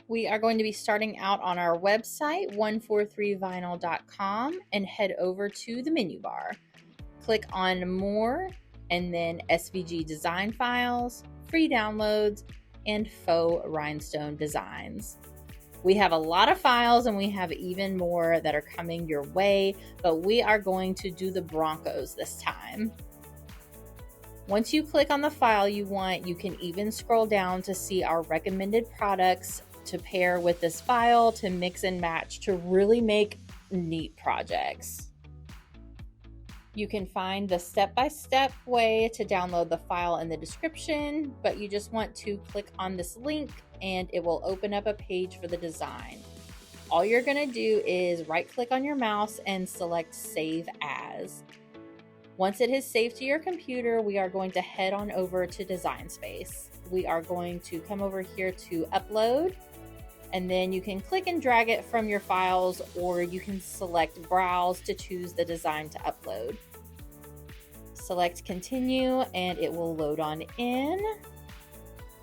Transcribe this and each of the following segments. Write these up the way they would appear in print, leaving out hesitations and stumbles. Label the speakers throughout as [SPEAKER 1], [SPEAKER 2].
[SPEAKER 1] We are going to be starting out on our website, 143vinyl.com, and head over to the menu bar. Click on More, and then SVG design files, free downloads, and faux rhinestone designs. We have a lot of files and we have even more that are coming your way, but we are going to do the Broncos this time. Once you click on the file you want, you can even scroll down to see our recommended products to pair with this file to mix and match to really make neat projects. You can find the step-by-step way to download the file in the description, but you just want to click on this link and it will open up a page for the design. All you're going to do is right-click on your mouse and select Save As. Once it is saved to your computer, we are going to head on over to Design Space. We are going to come over here to Upload, and then you can click and drag it from your files, or you can select Browse to choose the design to upload. Select Continue and it will load on in.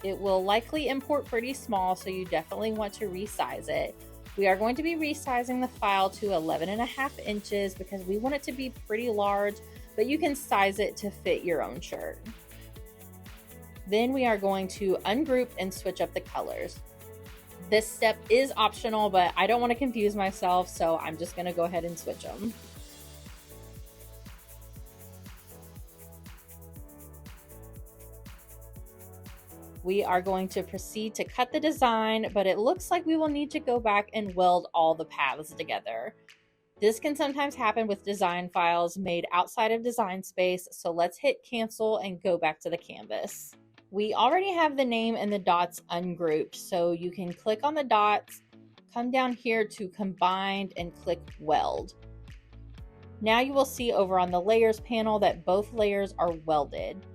[SPEAKER 1] It will likely import pretty small, so you definitely want to resize it. We are going to be resizing the file to 11.5 inches because we want it to be pretty large, but you can size it to fit your own shirt. Then we are going to ungroup and switch up the colors. This step is optional, but I don't want to confuse myself, so I'm just going to go ahead and switch them. We are going to proceed to cut the design, but it looks like we will need to go back and weld all the paths together. This can sometimes happen with design files made outside of Design Space, so let's hit cancel and go back to the canvas. We already have the name and the dots ungrouped, so you can click on the dots, come down here to Combined and click Weld. Now you will see over on the Layers panel that both layers are welded.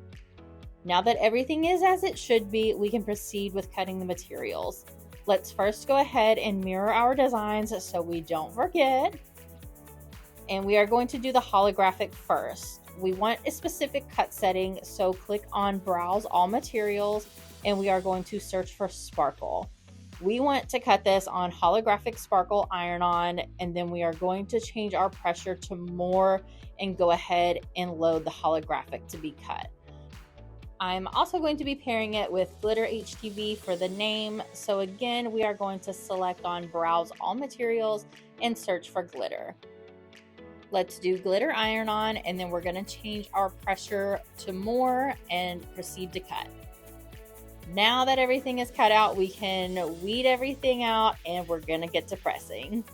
[SPEAKER 1] Now that everything is as it should be, we can proceed with cutting the materials. Let's first go ahead and mirror our designs so we don't forget. And we are going to do the holographic first. We want a specific cut setting, so click on Browse All Materials, and we are going to search for Sparkle. We want to cut this on holographic sparkle iron-on, and then we are going to change our pressure to more and go ahead and load the holographic to be cut. I'm also going to be pairing it with Glitter HTV for the name, so again we are going to select on Browse All Materials and search for glitter. Let's do glitter iron-on, and then we're going to change our pressure to more and proceed to cut. Now that everything is cut out, we can weed everything out and we're going to get to pressing.